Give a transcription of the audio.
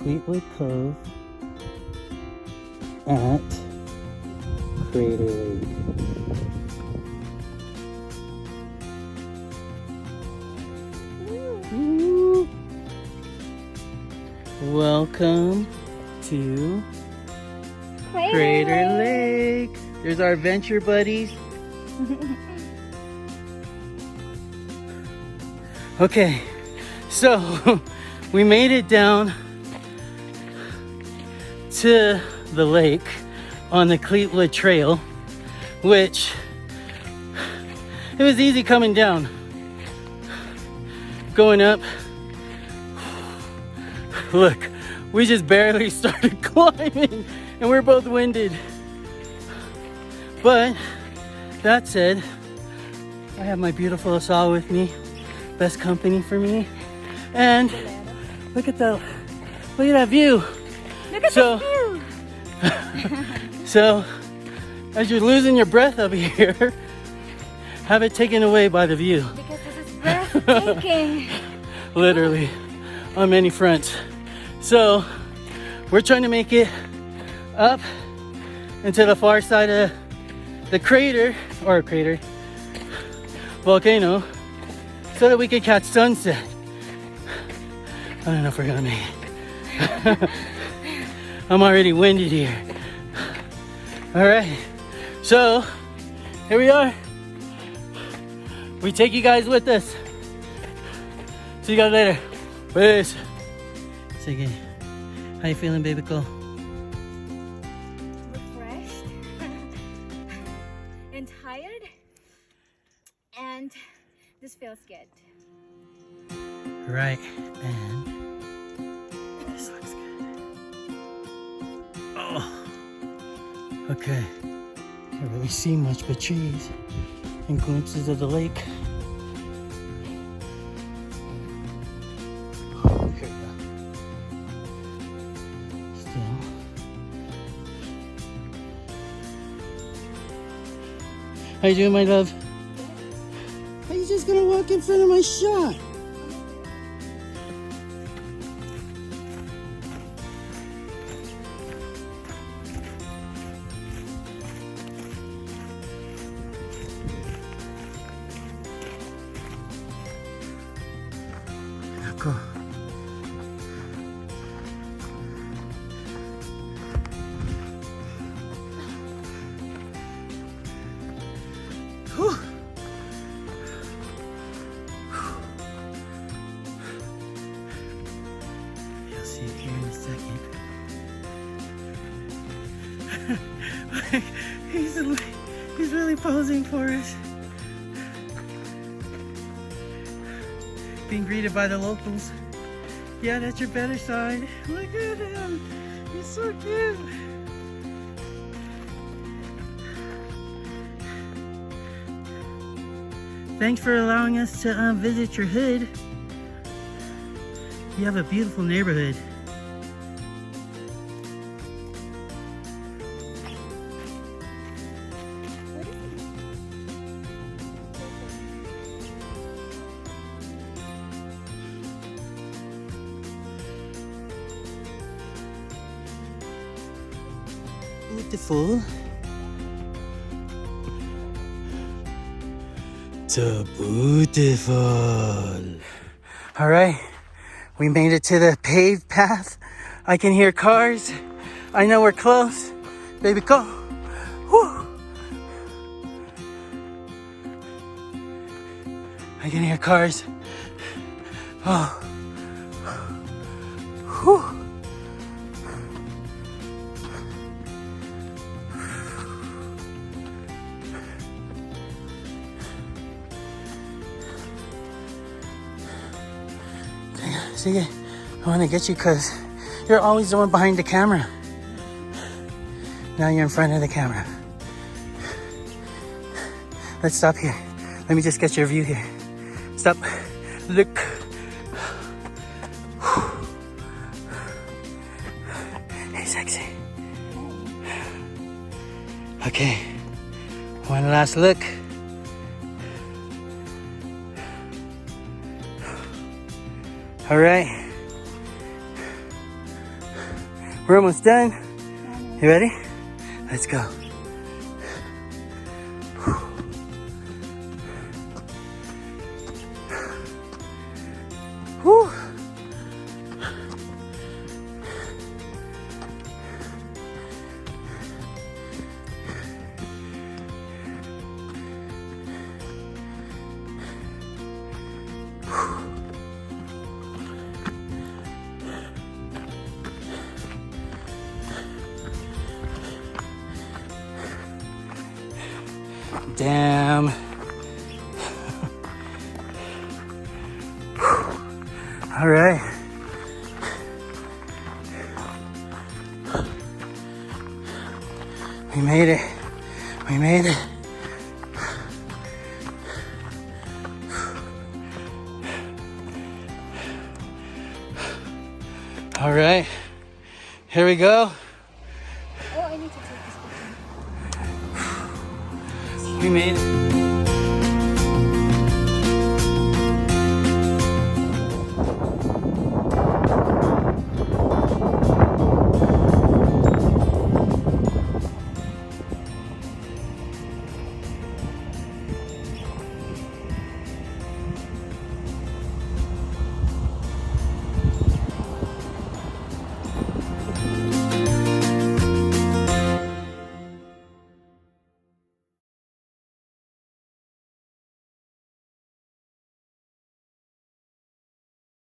Cleetwood Cove at Crater Lake. Ooh. Welcome to Crater Lake. There's our adventure buddies. Okay, so we made it down to the lake on the Cleetwood Trail, which it was easy coming down. Going up, look, we just barely started climbing and we're both winded. But that said, I have my beautiful Asal with me, best company for me. And look at that view. Look at the view. So, as you're losing your breath up here, have it taken away by the view. Because this is breathtaking. Literally, on many fronts. So, we're trying to make it up into the far side of the volcano, so that we can catch sunset. I don't know if we're gonna make it. I'm already winded here. All right, so here we are. We take you guys with us. See you guys later. Peace. Say again. How you feeling, baby girl? Refreshed and tired, and this feels good. Right, and this looks good. Oh, okay. Can't really see much but trees and glimpses of the lake. Oh, here we go. Still. How you doing, my love? Are you just gonna walk in front of my shot? Go. Whew. You'll see it here in a second. He's really posing for us. Being greeted by the locals. Yeah, that's your better side. Look at him. He's so cute. Thanks for allowing us to visit your hood. You have a beautiful neighborhood. Beautiful. So beautiful. All right, we made it to the paved path. I can hear cars. I know we're close. Baby, go. Whew. I can hear cars. Oh. Whew. See, I want to get you because you're always the one behind the camera. Now you're in front of the camera. Let's stop here. Let me just get your view here. Stop. Look. Hey, sexy. Okay. One last look. All right. We're almost done. You ready? Let's go. Whew. Damn. All right. We made it. We made it. All right. Here we go. Oh, I need to take this picture. We made it.